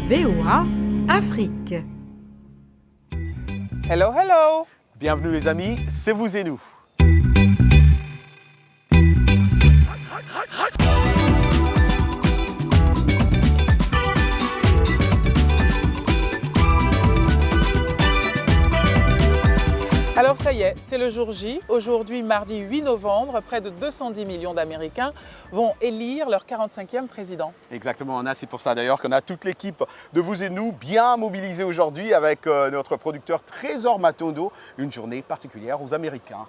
VOA Afrique. Hello, hello! Bienvenue les amis, c'est vous et nous. Alors ça y est, c'est le jour J. Aujourd'hui, mardi 8 novembre, près de 210 millions d'Américains vont élire leur 45e président. Exactement, Anna, c'est pour ça d'ailleurs qu'on a toute l'équipe de vous et nous bien mobilisée aujourd'hui avec notre producteur Trésor Matondo, une journée particulière aux Américains.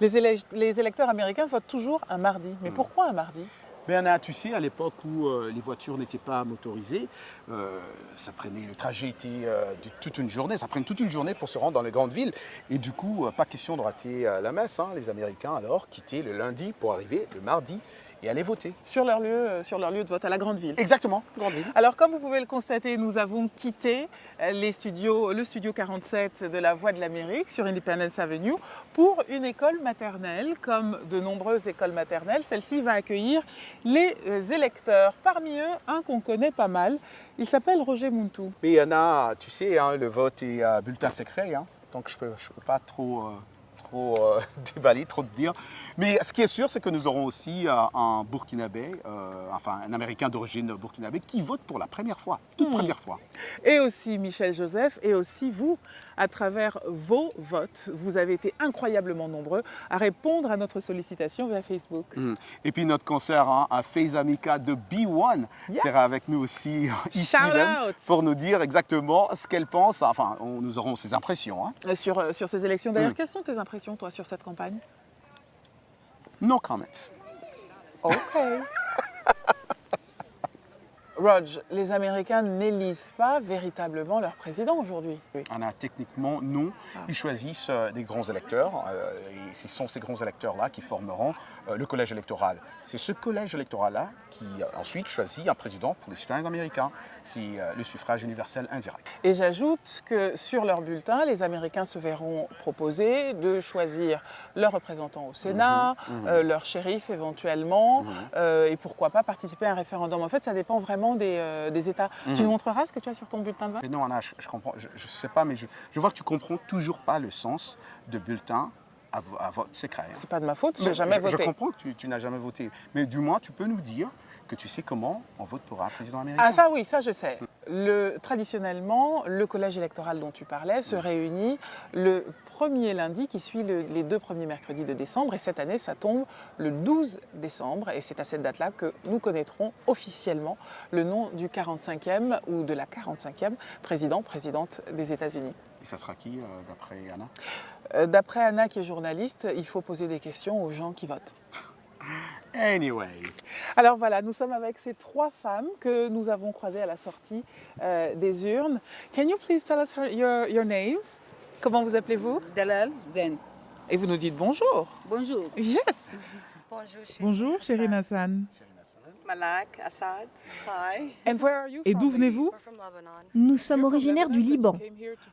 Les électeurs américains votent toujours un mardi. Mais pourquoi un mardi ? Mais Anna, tu sais, à l'époque où les voitures n'étaient pas motorisées, le trajet était de toute une journée, ça prenait toute une journée pour se rendre dans les grandes villes. Et du coup, pas question de rater la messe. Les Américains alors quittaient le lundi pour arriver le mardi et aller voter. Sur leur lieu de vote à la grande ville. Exactement, grande ville. Alors comme vous pouvez le constater, nous avons quitté le studio 47 de la Voix de l'Amérique sur Independence Avenue pour une école maternelle. Comme de nombreuses écoles maternelles, celle-ci va accueillir les électeurs. Parmi eux, un qu'on connaît pas mal, il s'appelle Roger Muntu. Mais Anna, tu sais, le vote est bulletin secret, donc je peux pas trop déballer, trop te dire. Mais ce qui est sûr, c'est que nous aurons aussi un Burkinabé, un Américain d'origine burkinabé, qui vote pour la première fois, toute première fois. Et aussi Michel Joseph, et aussi vous, à travers vos votes. Vous avez été incroyablement nombreux à répondre à notre sollicitation via Facebook. Et puis notre concert à Faith Amica de B1 sera avec nous aussi ici même, pour nous dire exactement ce qu'elle pense. Enfin, nous aurons ses impressions. Sur ces élections, d'ailleurs, quelles sont tes impressions, toi, sur cette campagne ? No comments. OK. Rog, les Américains n'élisent pas véritablement leur président aujourd'hui. Techniquement, non. Ils choisissent des grands électeurs et ce sont ces grands électeurs-là qui formeront le collège électoral. C'est ce collège électoral-là qui ensuite choisit un président pour les citoyens américains. C'est le suffrage universel indirect. Et j'ajoute que sur leur bulletin, les Américains se verront proposer de choisir leurs représentants au Sénat, leur shérif éventuellement, et pourquoi pas participer à un référendum. En fait, ça dépend vraiment des États. Tu nous montreras ce que tu as sur ton bulletin de vote ? Mais non, Anna, je comprends. Je sais pas, mais je vois que tu comprends toujours pas le sens de bulletin à vote secret. C'est pas de ma faute, j'ai jamais voté. Je comprends que tu n'as jamais voté, mais du moins tu peux nous dire que tu sais comment on vote pour un président américain. Ah ça oui, ça je sais. Traditionnellement, le collège électoral dont tu parlais se réunit le premier lundi qui suit les 2 premiers mercredis de décembre. Et cette année, ça tombe le 12 décembre. Et c'est à cette date-là que nous officiellement le nom du 45e ou de la 45e présidente des États-Unis. Et ça sera qui, d'après Anna ? D'après Anna, qui est journaliste, il faut poser des questions aux gens qui votent. Anyway. Alors voilà, nous sommes avec ces 3 femmes que nous avons croisées à la sortie des urnes. Can you please tell us your names? Comment vous appelez-vous? Dalal Zen. Et vous nous dites bonjour. Bonjour. Yes. Bonjour, Chérie Nassan. Malak, Assad. Hi. And where are you Et from, d'où ladies? venez-vous? Nous sommes originaires du Liban.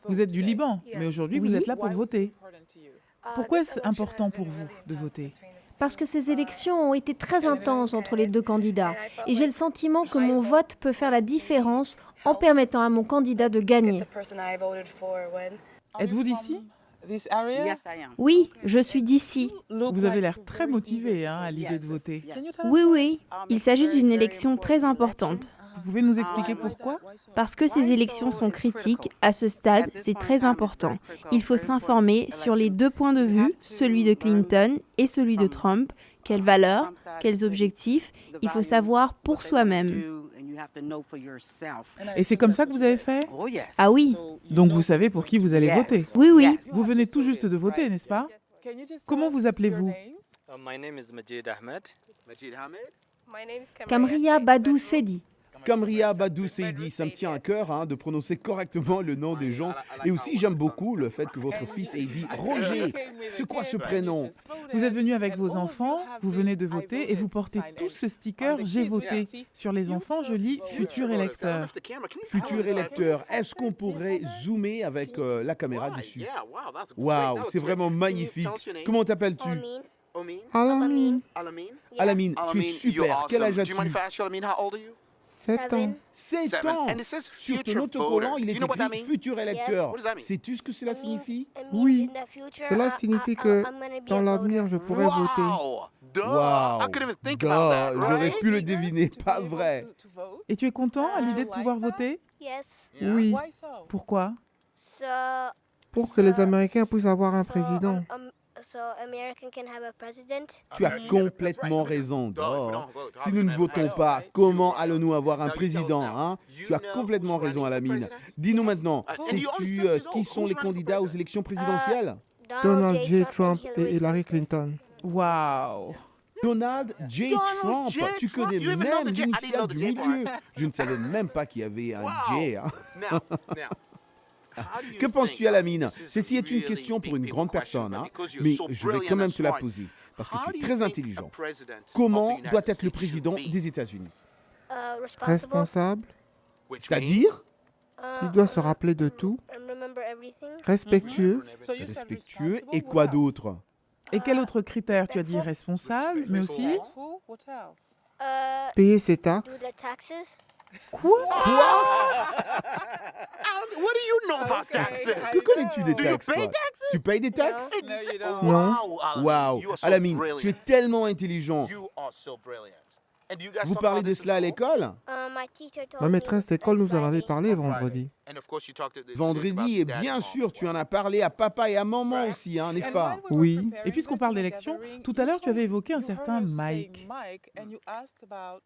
Vous êtes du Liban, mais aujourd'hui vous Oui. êtes là pour Why was it voter. important to you? Pourquoi est-ce important pour vous de voter? Parce que ces élections ont été très intenses entre les 2 candidats. Et j'ai le sentiment que mon vote peut faire la différence en permettant à mon candidat de gagner. Êtes-vous d'ici? This area? Yes, I am. Oui, je suis d'ici. Vous avez l'air très motivé à l'idée de voter. Can you tell us Oui, why? oui. Il s'agit d'une élection très importante. Vous pouvez nous expliquer pourquoi? Parce que ces élections sont critiques, à ce stade, c'est très important. Il faut s'informer sur les 2 points de vue, celui de Clinton et celui de Trump. Quelles valeurs, quels objectifs, il faut savoir pour soi-même. Et c'est comme ça que vous avez fait? Oh yes. Ah oui, Donc vous savez pour qui vous allez voter. oui, oui. Vous venez tout juste de voter, n'est-ce pas? Can you just tell Comment us vous appelez-vous? your names? My name is Majid Ahmed. Majid Ahmed? Kamria Badou Sedi. Kamria Badou Seydi, ça me tient à cœur de prononcer correctement le nom des gens. Et aussi, j'aime beaucoup le fait que votre fils ait dit Roger. C'est quoi ce prénom? Vous êtes venu avec vos enfants, vous venez de voter et vous portez tous ce sticker J'ai voté. Sur les enfants, je lis Futur électeur. Futur électeur, est-ce qu'on pourrait zoomer avec la caméra dessus? Waouh, c'est vraiment magnifique. Comment t'appelles-tu? Alamine. Alamine, tu es super. Quel âge as-tu? 7 ans. 7 ans. And it says Sur ton future autocollant, voter. il est You know what that écrit means? futur électeur. What does that mean? Sais-tu ce que cela signifie? Oui, cela signifie que dans l'avenir, je pourrai voter. Wow! Duh! I Waouh! couldn't even think Duh, about that, j'aurais right? pu le deviner, pas vrai. Et tu es content à l'idée de pouvoir voter? Oui, Why so? Pourquoi? pour que les Américains puissent avoir un président. Tu as complètement raison, Duh, if we Duh. don't vote, how Si we nous ne gonna votons have a pas, president? comment allons-nous avoir un Now, you tell us président, now. hein? You Tu as know complètement who's raison, running for Alamine. president? Dis-nous maintenant, And you sais-tu understand this? qui sont Who's les running for candidats aux president? élections présidentielles? Donald J. Trump et Hillary Clinton. Waouh! Donald J. Donald Trump. J. Tu Trump? connais You even know même the J? I didn't l'initiale know du the J part. milieu. Je ne savais même pas qu'il y avait un Wow. J. hein. Now, how do you Que penses-tu, think, Alamine? this is Ceci est une really question pour une big grande question, personne, hein, but because you're mais so je vais brilliant quand même and te la smart, poser, parce que how tu do es you très think intelligent. a president of Comment the United doit être le States président should be? des États-Unis? Responsable, Which C'est-à-dire il doit se rappeler de tout. Respectueux, So you said respectueux responsible, et what quoi else? d'autre? Et quel autre critère? Tu as dit responsable, mais aussi... Respectful, what else? payer ses taxes, Quoi? What do you know about taxes? Que connais-tu des Do you taxes, pay toi? Tu payes des taxes? No, you don't. Non. Wow, Alamine, Waouh, you are so Alamine, brilliant. tu es tellement intelligent. You are so brilliant. And do you guys Vous talk parlez about de this cela à at school? l'école? ma maîtresse d'école nous en avait parlé vendredi. And of course you talked to the- Vendredi, et about bien dad sûr, and tu en as parlé à papa et à maman aussi, hein, n'est-ce And pas? while we were Oui. preparing Et puisqu'on this parle little d'élections, gathering, tout à l'heure, tu avais told- évoqué un you certain heard us saying Mike. Mike, and you asked about,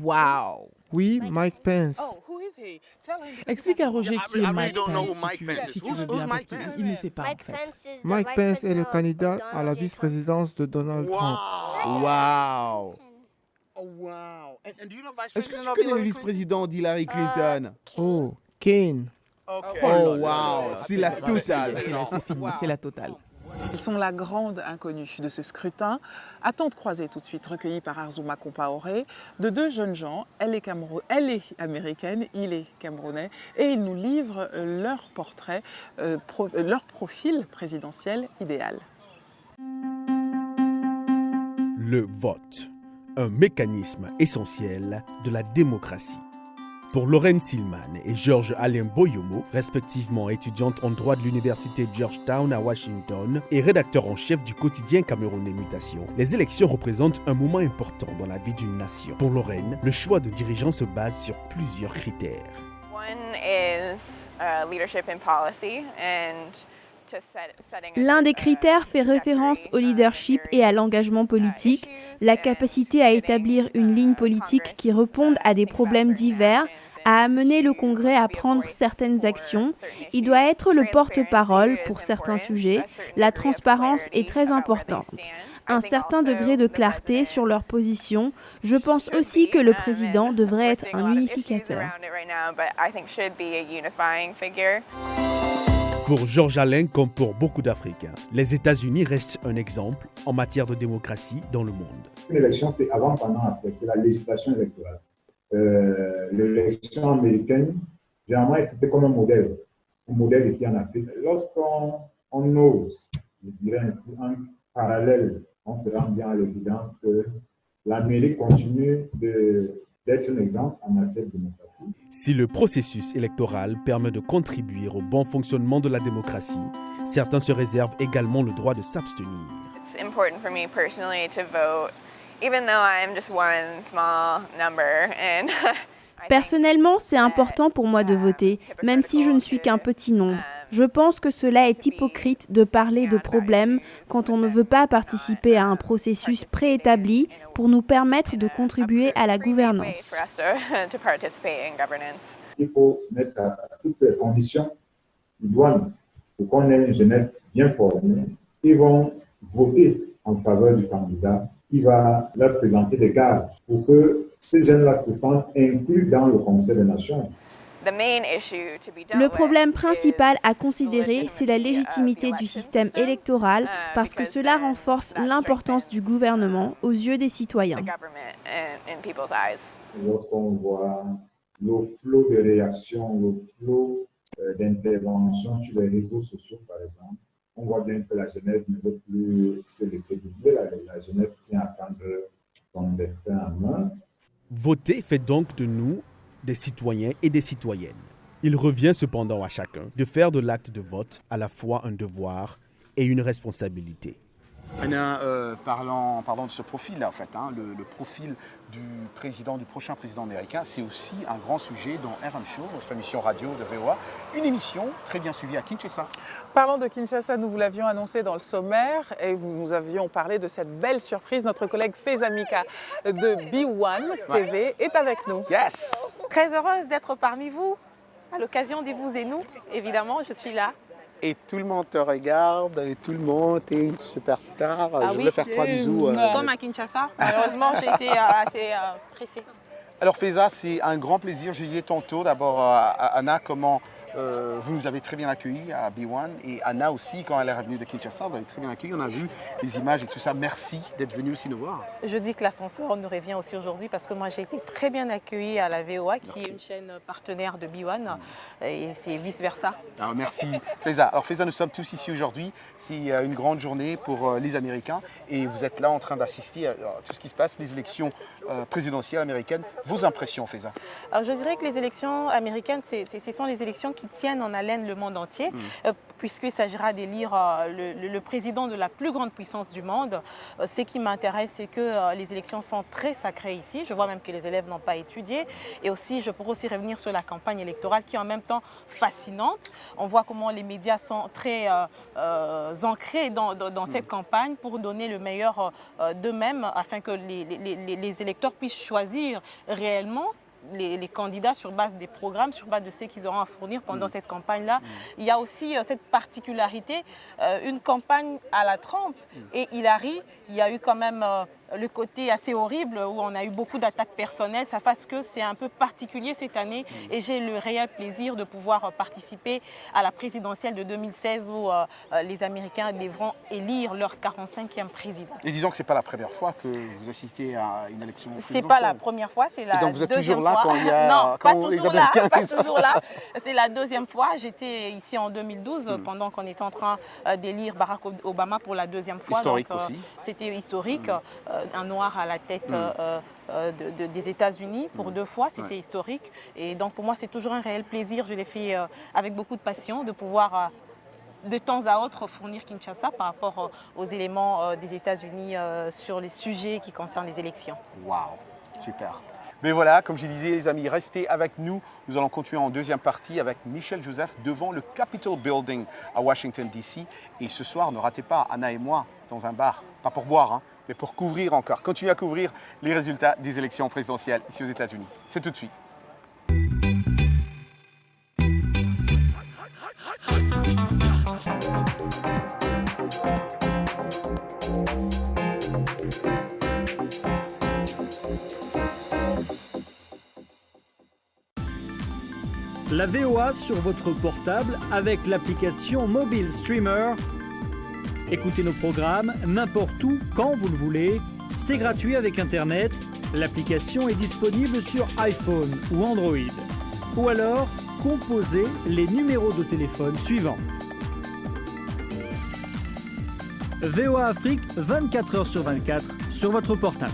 Waouh! Oui, Mike Pence. oh, who is he? Tell him. because he Explique à doesn't know. Roger I qui est really Mike don't know who Pence, Mike Pence is. si tu Who's veux bien, parce Mike Pence? qu'il ne sait pas en fait. Mike Pence est le candidat à la vice-présidence de Donald Trump. Wow. Waouh! Oh, wow. And do you know Vice Est-ce que President tu of connais le Hillary vice-président d'Hillary Clinton? Oh, Kane. Okay. Oh, waouh, c'est la totale. C'est fini, c'est la totale. Ils sont la grande inconnue de ce scrutin. Attente croisée tout de suite, recueillie par Arzuma Compaoré, de deux jeunes gens. Elle est américaine, il est camerounais, et ils nous livrent leur portrait, leur profil présidentiel idéal. Le vote, un mécanisme essentiel de la démocratie. Pour Lorraine Silman et Georges Alain Boyomo, respectivement étudiante en droit de l'université Georgetown à Washington et rédacteur en chef du quotidien camerounais Mutation, les élections représentent un moment important dans la vie d'une nation. Pour Lorraine, le choix de dirigeants se base sur plusieurs critères. One is leadership in policy and L'un des critères fait référence au leadership et à l'engagement politique, la capacité à établir une ligne politique qui réponde à des problèmes divers, à amener le Congrès à prendre certaines actions. Il doit être le porte-parole pour certains sujets. La transparence est très importante. Un certain degré de clarté sur leur position. Je pense aussi que le président devrait être un unificateur. Pour Georges Alain, comme pour beaucoup d'Africains, les États-Unis restent un exemple en matière de démocratie dans le monde. Une élection, c'est avant, pendant, après. C'est la législation électorale. L'élection américaine, généralement, c'était comme un modèle ici en Afrique. Lorsqu'on ose, je dirais ainsi, un parallèle, on se rend bien à l'évidence que l'Amérique continue d'être un exemple en matière de démocratie. Si le processus électoral permet de contribuer au bon fonctionnement de la démocratie, certains se réservent également le droit de s'abstenir. It's important for me personally to vote, even though I'm just one small number. And Personnellement, c'est important pour moi de voter, même si je ne suis qu'un petit nombre. Je pense que cela est hypocrite de parler de problèmes quand on ne veut pas participer à un processus préétabli pour nous permettre de contribuer à la gouvernance. Il faut mettre à toutes les conditions idoines pour qu'on ait une jeunesse bien formée. Ils vont voter en faveur du candidat qui va leur présenter des gages pour que ces jeunes-là se sentent inclus dans le Conseil des Nations. Le problème principal à considérer, c'est la légitimité du système électoral parce que cela renforce l'importance du gouvernement aux yeux des citoyens. Lorsqu'on voit le flot de réactions, le flot d'interventions sur les réseaux sociaux, par exemple, on voit bien que la jeunesse ne veut plus se laisser doubler. La jeunesse tient à prendre son destin en main. Voter fait donc de nous des citoyens et des citoyennes. Il revient cependant à chacun de faire de l'acte de vote à la fois un devoir et une responsabilité. Anna, parlant de ce profil-là, en fait, le profil du prochain président américain, c'est aussi un grand sujet dans RM Show, notre émission radio de VOA, une émission très bien suivie à Kinshasa. Parlant de Kinshasa, nous vous l'avions annoncé dans le sommaire et nous avions parlé de cette belle surprise. Notre collègue Faiza Mika de B1 TV est avec nous. Yes! Très heureuse d'être parmi vous, à l'occasion des Vous et Nous. Évidemment, je suis là. Et tout le monde te regarde, et tout le monde est une superstar. Je voulais faire 3 bisous. Comme à Kinshasa. Malheureusement, j'ai été assez pressée. Alors Faiza, c'est un grand plaisir. Je disais tantôt d'abord à Anna comment vous nous avez très bien accueillis à B1 et Anna aussi quand elle est revenue de Kinshasa, vous avez très bien accueillis. On a vu les images et tout ça. Merci d'être venue aussi nous voir. Je dis que l'ascenseur nous revient aussi aujourd'hui parce que moi j'ai été très bien accueillie à la VOA qui est une chaîne partenaire de B1 et c'est vice versa. Alors, merci Faiza. Alors Faiza, nous sommes tous ici aujourd'hui. C'est une grande journée pour les Américains et vous êtes là en train d'assister à tout ce qui se passe, les élections présidentielles américaines. Vos impressions Faiza? Alors je dirais que les élections américaines, ce sont les élections qui tiennent en haleine le monde entier, puisqu'il s'agira d'élire le président de la plus grande puissance du monde. Ce qui m'intéresse, c'est que les élections sont très sacrées ici. Je vois même que les élèves n'ont pas étudié. Et aussi, je pourrais aussi revenir sur la campagne électorale qui est en même temps fascinante. On voit comment les médias sont très ancrés dans cette campagne pour donner le meilleur d'eux-mêmes afin que les électeurs puissent choisir réellement les candidats sur base des programmes, sur base de ce qu'ils auront à fournir pendant cette campagne-là. Il y a aussi cette particularité, une campagne à la Trump et Hillary, il y a eu quand même le côté assez horrible où on a eu beaucoup d'attaques personnelles. Ça fait que c'est un peu particulier cette année et j'ai le réel plaisir de pouvoir participer à la présidentielle de 2016 où les Américains devront élire leur 45e président. Et disons que ce n'est pas la première fois que vous assistez à une élection présidentielle. C'est pas la première fois, c'est la deuxième fois. Donc vous êtes toujours là quand il y a non, quand les Américains... pas toujours là. C'est la deuxième fois. J'étais ici en 2012 pendant qu'on était en train d'élire Barack Obama pour la deuxième fois. Historique donc, aussi. C'était historique. Un noir à la tête des États-Unis pour 2 fois, c'était historique. Et donc pour moi, c'est toujours un réel plaisir. Je l'ai fait avec beaucoup de passion de pouvoir de temps à autre fournir Kinshasa par rapport aux éléments des États-Unis sur les sujets qui concernent les élections. Waouh, super. Mais voilà, comme je disais, les amis, restez avec nous. Nous allons continuer en deuxième partie avec Michel Joseph devant le Capitol Building à Washington, D.C. Et ce soir, ne ratez pas Anna et moi dans un bar, pas pour boire, mais pour couvrir encore, continuer à couvrir les résultats des élections présidentielles ici aux États-Unis. C'est tout de suite. La VOA sur votre portable avec l'application Mobile Streamer. Écoutez nos programmes n'importe où, quand vous le voulez. C'est gratuit avec Internet. L'application est disponible sur iPhone ou Android. Ou alors, composez les numéros de téléphone suivants. VOA Afrique, 24 h sur 24 sur votre portable.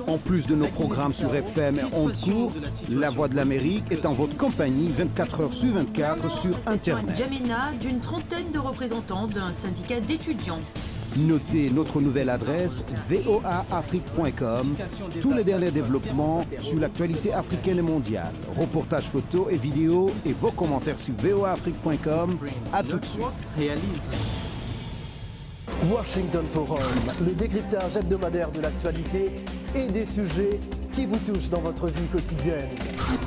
En plus de nos programmes sur FM et ondes courtes, La Voix de l'Amérique est en votre compagnie 24 h sur 24 sur Internet. N'Djamena, d'une trentaine de représentants d'un syndicat d'étudiants. Notez notre nouvelle adresse voaafrique.com. Tous les derniers développements sur l'actualité africaine et mondiale. Reportages photos et vidéos et vos commentaires sur voaafrique.com. À tout de suite. Washington Forum, le décryptage hebdomadaire de l'actualité et des sujets qui vous touchent dans votre vie quotidienne.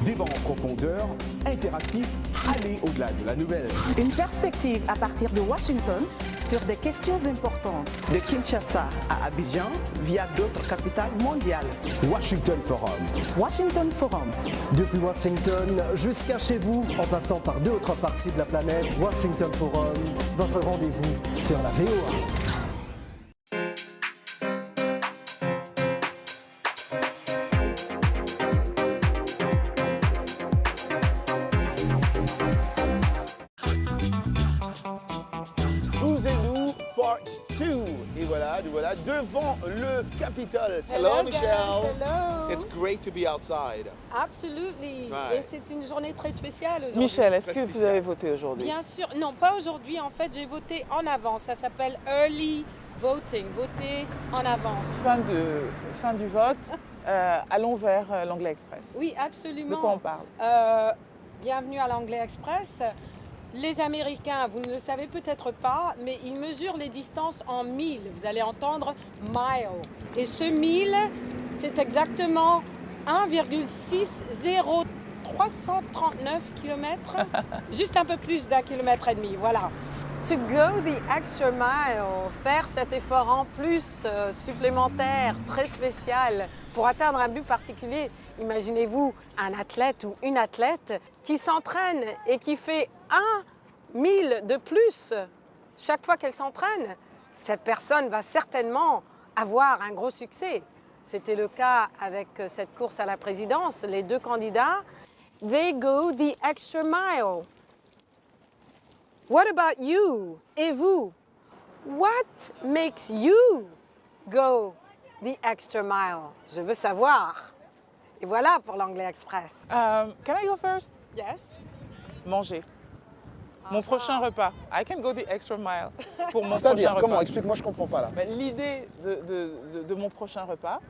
Débat en profondeur, interactif, aller au-delà de la nouvelle. Une perspective à partir de Washington sur des questions importantes. De Kinshasa à Abidjan via d'autres capitales mondiales. Washington Forum. Washington Forum. Depuis Washington jusqu'à chez vous, en passant par d'autres parties de la planète, Washington Forum, votre rendez-vous sur la VOA. voilà, devant le Capitole. Hello, Michelle. Hello. It's great to be outside. Absolutely. Right. Et c'est une journée très spéciale aujourd'hui. Michel, est-ce que vous avez voté aujourd'hui? Bien sûr. Non, pas aujourd'hui. En fait, j'ai voté en avance. Ça s'appelle early voting. Voter en avance. Fin du vote. Allons vers l'Anglais Express. Oui, absolument. De quoi on parle? Bienvenue à l'Anglais Express. Les Américains, vous ne le savez peut-être pas, mais ils mesurent les distances en milles. Vous allez entendre mile. Et ce mille, c'est exactement 1,60339 km, juste un peu plus d'1,5 km, voilà. To go the extra mile, faire cet effort en plus supplémentaire, très spécial, pour atteindre un but particulier. Imaginez-vous un athlète ou une athlète qui s'entraîne et qui fait 1 mille de plus chaque fois qu'elle s'entraîne. Cette personne va certainement avoir un gros succès. C'était le cas avec cette course à la présidence. Les deux candidats, they go the extra mile. What about you? Et vous? What makes you go the extra mile? Je veux savoir. Et voilà pour l'Anglais Express. Can I go first? Yes. Manger. Mon prochain repas. I can go the extra mile pour mon prochain C'est-à-dire, repas. comment? Explique-moi, je ne comprends pas là. L'idée de mon prochain repas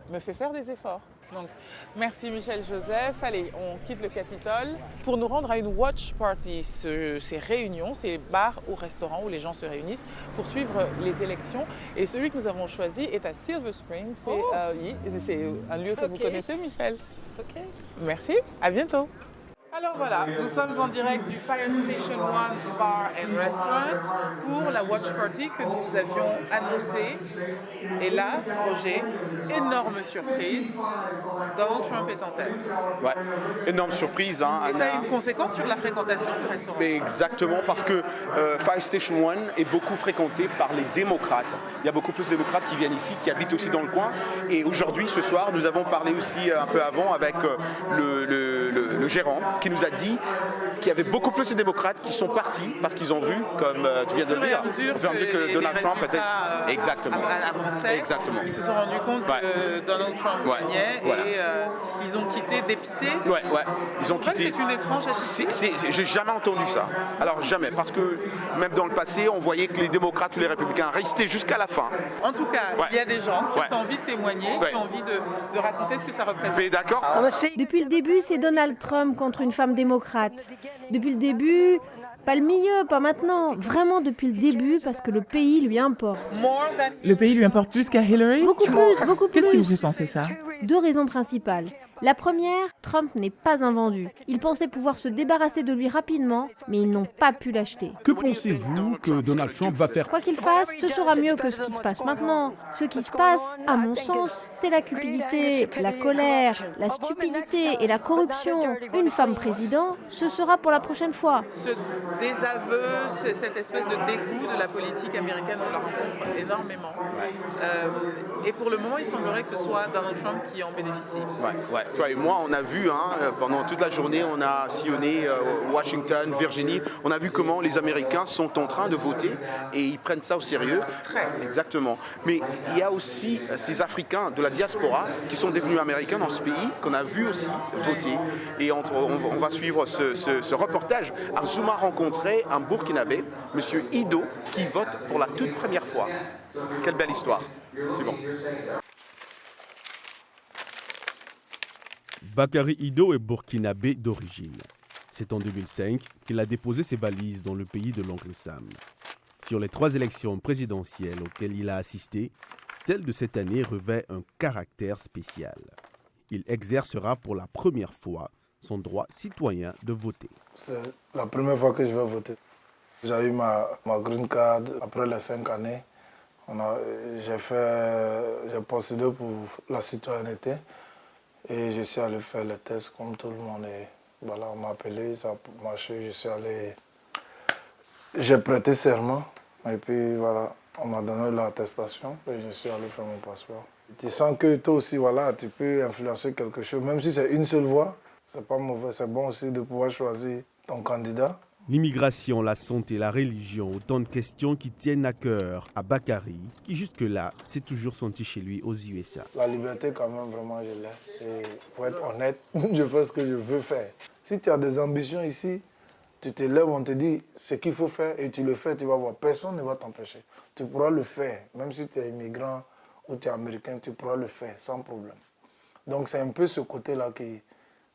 me fait faire des efforts. Donc, merci Michel Joseph. Allez, on quitte le Capitole pour nous rendre à une watch party, ces réunions, ces bars ou restaurants où les gens se réunissent pour suivre les élections. Et celui que nous avons choisi est à Silver Spring. C'est un lieu que vous connaissez, Michel. Ok. Merci, à bientôt. Alors voilà, nous sommes en direct du Fire Station 1 Bar and Restaurant pour la watch party que nous vous avions annoncée. Et là, Roger, énorme surprise, Donald Trump est en tête. Ouais, énorme surprise. Hein, et ça a une conséquence sur la fréquentation du restaurant. Mais exactement, parce que Fire Station 1 est beaucoup fréquenté par les démocrates. Il y a beaucoup plus de démocrates qui viennent ici, qui habitent aussi dans le coin. Et aujourd'hui, ce soir, nous avons parlé aussi un peu avant avec le gérant qui nous a dit qu'il y avait beaucoup plus de démocrates qui sont partis parce qu'ils ont vu, comme tu viens de le dire, au fur et à mesure que Donald Trump était... Exactement. Exactement. Ils se sont rendus compte que Donald Trump gagnait et ils ont quitté dépité. Ouais. Ils ont quitté. C'est une étrange attitude. J'ai jamais entendu ça. Alors jamais, parce que même dans le passé, on voyait que les démocrates ou les républicains restaient jusqu'à la fin. En tout cas, il y a des gens qui ont envie de témoigner, qui ont envie de raconter ce que ça représente. Mais d'accord. Depuis le début, c'est Donald Trump contre une femme démocrate. Depuis le début, pas le milieu, pas maintenant. Vraiment depuis le début, parce que le pays lui importe. Le pays lui importe plus qu'à Hillary? Beaucoup plus. Qu'est-ce qui vous fait penser ça? 2 raisons principales. La première, Trump n'est pas un vendu. Ils pensaient pouvoir se débarrasser de lui rapidement, mais ils n'ont pas pu l'acheter. Que pensez-vous que Donald Trump va faire? Quoi qu'il fasse, ce sera mieux que ce qui se passe maintenant. Ce qui se passe, à mon sens, c'est la cupidité, la colère, la stupidité et la corruption. Une femme président, ce sera pour la prochaine fois. Ce désaveu, cette espèce de dégoût de la politique américaine, on la rencontre énormément. Et pour le moment, il semblerait que ce soit Donald Trump qui en bénéficie. Ouais. Toi et moi, on a vu, pendant toute la journée, on a sillonné Washington, Virginie, on a vu comment les Américains sont en train de voter et ils prennent ça au sérieux. Exactement. Mais il y a aussi ces Africains de la diaspora qui sont devenus Américains dans ce pays, qu'on a vu aussi voter. Et on va suivre ce reportage. Azuma a rencontré un Burkinabé, M. Ido, qui vote pour la toute première fois. Quelle belle histoire. C'est bon. Bakary Ido est burkinabé d'origine. C'est en 2005 qu'il a déposé ses valises dans le pays de l'oncle Sam. Sur les 3 élections présidentielles auxquelles il a assisté, celle de cette année revêt un caractère spécial. Il exercera pour la première fois son droit citoyen de voter. C'est la première fois que je vais voter. J'ai eu ma green card après les 5 années. J'ai postulé pour la citoyenneté. Et je suis allé faire le test comme tout le monde. Et voilà, on m'a appelé, ça a marché. Je suis allé. J'ai prêté serment. Et puis voilà, on m'a donné l'attestation. Et je suis allé faire mon passeport. Tu sens que toi aussi, voilà, tu peux influencer quelque chose. Même si c'est une seule voix, c'est pas mauvais. C'est bon aussi de pouvoir choisir ton candidat L'immigration, la santé, la religion, autant de questions qui tiennent à cœur à Bakary, qui jusque-là s'est toujours senti chez lui aux USA. La liberté, quand même, vraiment, je l'ai. Et pour être honnête, je fais ce que je veux faire. Si tu as des ambitions ici, tu te lèves, on te dit ce qu'il faut faire et tu le fais, tu vas voir. Personne ne va t'empêcher. Tu pourras le faire. Même si tu es immigrant ou tu es américain, tu pourras le faire sans problème. Donc c'est un peu ce côté-là qui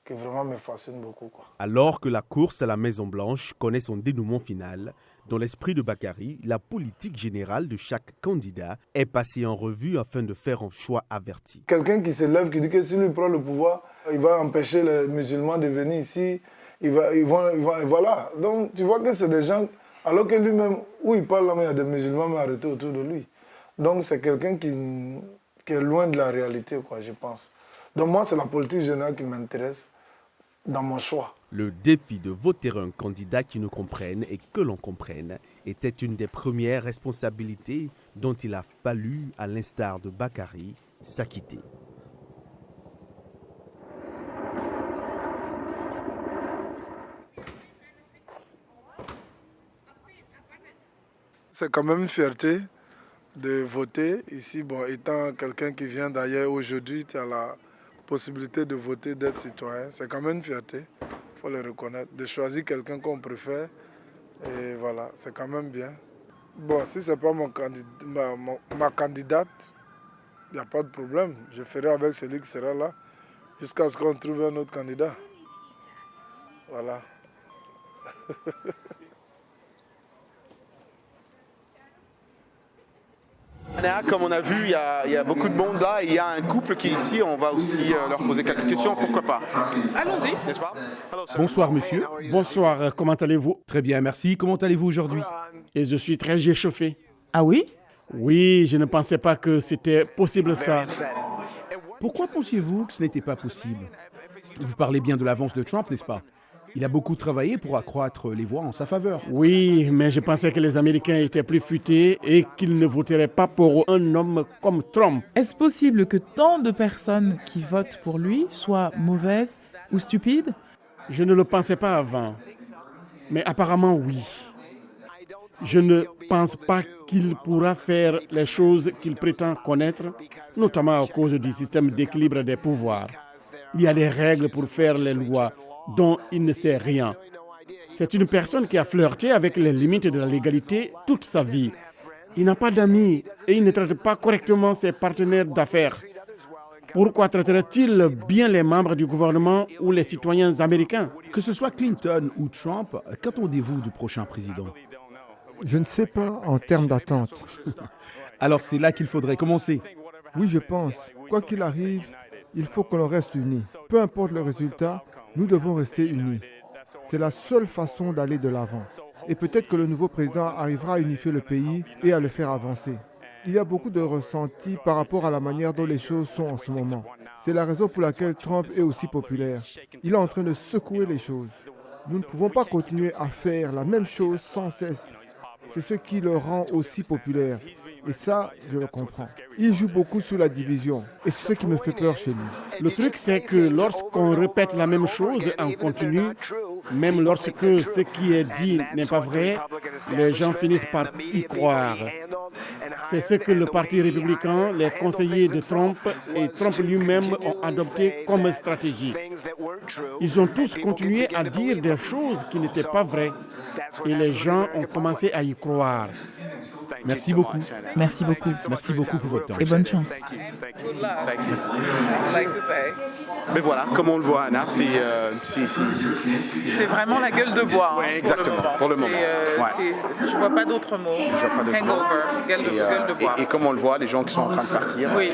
vraiment me fascine beaucoup, quoi. Alors que la course à la Maison-Blanche connaît son dénouement final, dans l'esprit de Bakary, la politique générale de chaque candidat est passée en revue afin de faire un choix averti. Quelqu'un qui se lève, qui dit que s'il lui prend le pouvoir, il va empêcher les musulmans de venir ici, voilà. Donc tu vois que c'est des gens, alors que lui-même, où il parle là, il y a des musulmans arrêtés autour de lui. Donc c'est quelqu'un qui est loin de la réalité, quoi, je pense. Donc moi, c'est la politique générale qui m'intéresse dans mon choix. Le défi de voter un candidat qui nous comprenne et que l'on comprenne était une des premières responsabilités dont il a fallu, à l'instar de Bakary, s'acquitter. C'est quand même une fierté de voter ici. Bon, étant quelqu'un qui vient d'ailleurs aujourd'hui, tu as la possibilité de voter, d'être citoyen. C'est quand même une fierté, il faut le reconnaître, de choisir quelqu'un qu'on préfère. Et voilà, c'est quand même bien. Bon, si ce n'est pas ma candidate, il n'y a pas de problème. Je ferai avec celui qui sera là jusqu'à ce qu'on trouve un autre candidat. Voilà. Comme on a vu, il y a beaucoup de monde là et il y a un couple qui est ici. On va aussi leur poser quelques questions, pourquoi pas. Allons-y. N'est-ce pas? Bonsoir monsieur. Bonsoir, comment allez-vous? Très bien, merci. Comment allez-vous aujourd'hui? Et je suis très échauffé. Ah oui? Oui, je ne pensais pas que c'était possible ça. Pourquoi pensiez-vous que ce n'était pas possible? Vous parlez bien de l'avance de Trump, n'est-ce pas? Il a beaucoup travaillé pour accroître les voix en sa faveur. Oui, mais je pensais que les Américains étaient plus futés et qu'ils ne voteraient pas pour un homme comme Trump. Est-ce possible que tant de personnes qui votent pour lui soient mauvaises ou stupides? Je ne le pensais pas avant, mais apparemment oui. Je ne pense pas qu'il pourra faire les choses qu'il prétend connaître, notamment à cause du système d'équilibre des pouvoirs. Il y a des règles pour faire les lois dont il ne sait rien. C'est une personne qui a flirté avec les limites de la légalité toute sa vie. Il n'a pas d'amis et il ne traite pas correctement ses partenaires d'affaires. Pourquoi traiterait-il bien les membres du gouvernement ou les citoyens américains? Que ce soit Clinton ou Trump, qu'attendez-vous du prochain président? Je ne sais pas en termes d'attente. Alors c'est là qu'il faudrait commencer. Oui, je pense. Quoi qu'il arrive, il faut que l'on reste unis. Peu importe le résultat, nous devons rester unis. C'est la seule façon d'aller de l'avant. Et peut-être que le nouveau président arrivera à unifier le pays et à le faire avancer. Il y a beaucoup de ressentis par rapport à la manière dont les choses sont en ce moment. C'est la raison pour laquelle Trump est aussi populaire. Il est en train de secouer les choses. Nous ne pouvons pas continuer à faire la même chose sans cesse. C'est ce qui le rend aussi populaire. Et ça, je le comprends. Il joue beaucoup sur la division. Et c'est ce qui me fait peur chez lui. Le truc, c'est que lorsqu'on répète la même chose en continu, même lorsque ce qui est dit n'est pas vrai, les gens finissent par y croire. C'est ce que le Parti républicain, les conseillers de Trump et Trump lui-même ont adopté comme stratégie. Ils ont tous continué à dire des choses qui n'étaient pas vraies. Et les gens ont commencé à y croire. Merci beaucoup. Merci beaucoup. Merci beaucoup pour votre temps. Et bonne chance. Mais voilà, comme on le voit, Anna, c'est vraiment la gueule de bois. Oui, exactement, pour le moment. Je ne vois pas d'autres mots. Hangover, gueule de bois. Et comme on le voit, les gens qui sont en train de partir. Oui,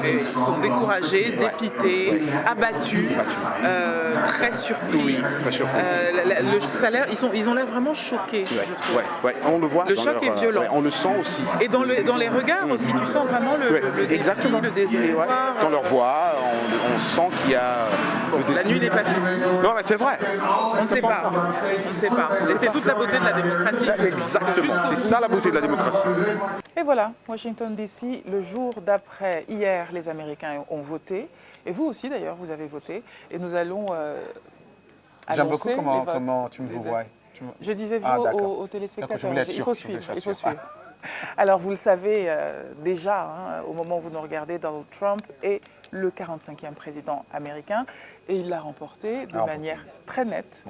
ils sont découragés, dépités, abattus, très surpris. Oui, très surpris. Le salaire, ils ont l'air vraiment choqués, je trouve. Ouais, on le voit. Le choc est violent. On le sent aussi. Et dans les regards aussi, tu sens vraiment le désespoir. Dans leur voix, on sent qu'il y a... La nuit n'est pas finie. Non, mais c'est vrai. On ne sait pas. Et c'est toute la beauté de la démocratie. Exactement. C'est ça la beauté de la démocratie. Et voilà, Washington DC, le jour d'après. Hier, les Américains ont voté. Et vous aussi, d'ailleurs, vous avez voté. Et nous allons J'aime beaucoup annoncer comment tu me vois. Je disais aux téléspectateurs, il faut suivre. Alors, vous le savez déjà, au moment où vous nous regardez, Donald Trump est le 45e président américain et il l'a remporté de manière très nette,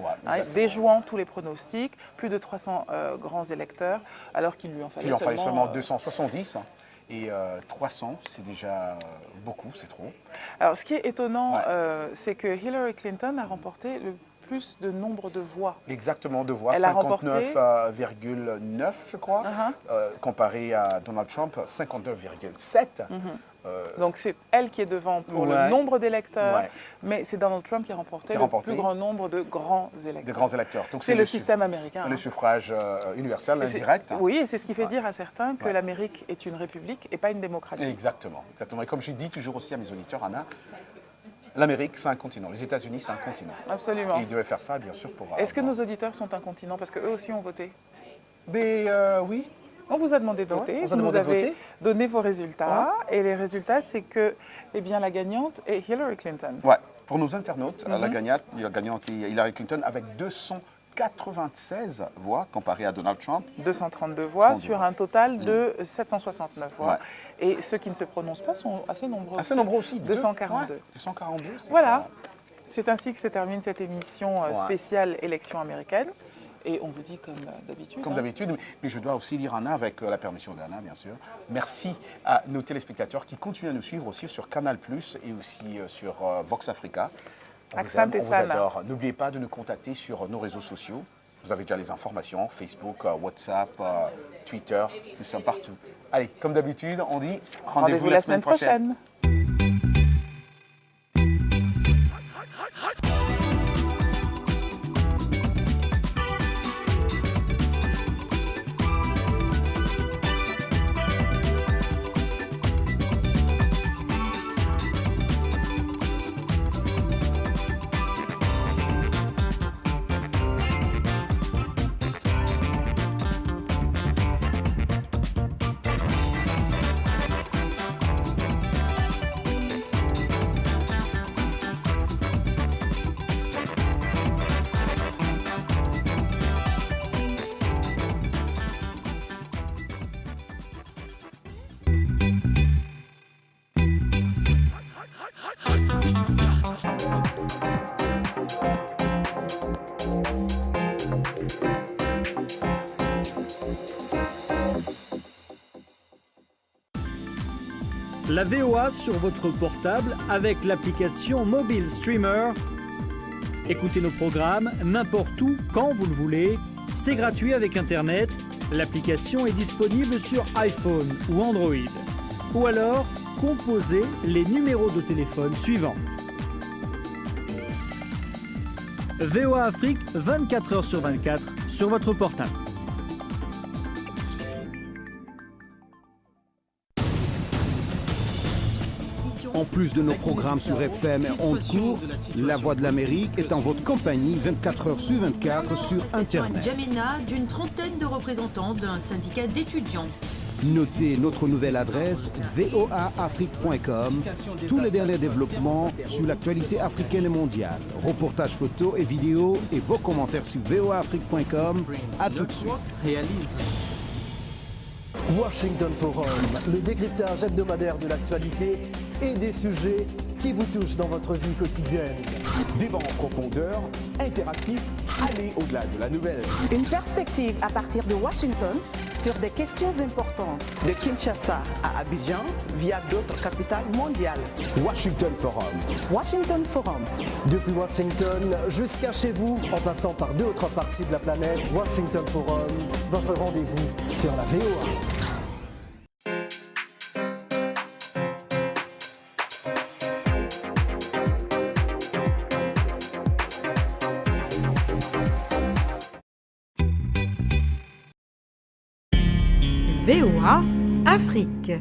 déjouant tous les pronostics, plus de 300 grands électeurs, alors qu'il lui en fallait seulement 270. Et 300, c'est déjà beaucoup, c'est trop. Alors, ce qui est étonnant, c'est que Hillary Clinton a remporté le plus de nombre de voix. Exactement, de voix, 59,9 je crois, comparé à Donald Trump, 59,7. Donc c'est elle qui est devant pour le nombre d'électeurs, mais c'est Donald Trump qui a remporté le plus grand nombre de grands électeurs. Donc c'est le système américain. Le suffrage universel, indirect. Oui, et c'est ce qui fait dire à certains que l'Amérique est une république et pas une démocratie. Exactement. Et comme je dis toujours aussi à mes auditeurs, Anna, l'Amérique, c'est un continent. Les États-Unis, c'est un continent. Absolument. Et ils devaient faire ça, bien sûr, pour... Est-ce que nos auditeurs sont un continent? Parce qu'eux aussi ont voté. Oui. On vous a demandé de voter, vous nous avez donné vos résultats, et les résultats, c'est que la gagnante est Hillary Clinton. Ouais. Pour nos internautes, la gagnante est Hillary Clinton avec 296 voix comparé à Donald Trump. 232 voix sur un total de 769 voix. Ouais. Et ceux qui ne se prononcent pas sont assez nombreux. Assez nombreux aussi. 242. 242. Voilà. C'est ainsi que se termine cette émission spéciale élection américaine. Et on vous dit comme d'habitude. Comme d'habitude, mais je dois aussi dire, Anna, avec la permission d'Anna, bien sûr, merci à nos téléspectateurs qui continuent à nous suivre aussi sur Canal+, et aussi sur Vox Africa. On vous adore. N'oubliez pas de nous contacter sur nos réseaux sociaux. Vous avez déjà les informations, Facebook, WhatsApp, Twitter, nous sommes partout. Allez, comme d'habitude, on dit rendez-vous la semaine prochaine. La VOA sur votre portable avec l'application Mobile Streamer. Écoutez nos programmes n'importe où, quand vous le voulez. C'est gratuit avec Internet. L'application est disponible sur iPhone ou Android. Ou alors, composez les numéros de téléphone suivants. VOA Afrique, 24 heures sur 24, sur votre portable. En plus de nos programmes sur FM et ondes courtes, La Voix de l'Amérique est en votre compagnie 24 heures sur 24 sur Internet. N'Djamena, d'une trentaine de représentants d'un syndicat d'étudiants. Notez notre nouvelle adresse voaafrique.com. Tous les derniers développements sur l'actualité africaine et mondiale. Reportages photos et vidéos et vos commentaires sur voaafrique.com. À tout de suite. Washington Forum, le décryptage hebdomadaire de l'actualité et des sujets qui vous touchent dans votre vie quotidienne. Débat en profondeur, interactif, aller au-delà de la nouvelle. Une perspective à partir de Washington sur des questions importantes. De Kinshasa à Abidjan via d'autres capitales mondiales. Washington Forum. Washington Forum. Depuis Washington jusqu'à chez vous, en passant par d'autres parties de la planète, Washington Forum, votre rendez-vous sur la VOA. VOA Afrique.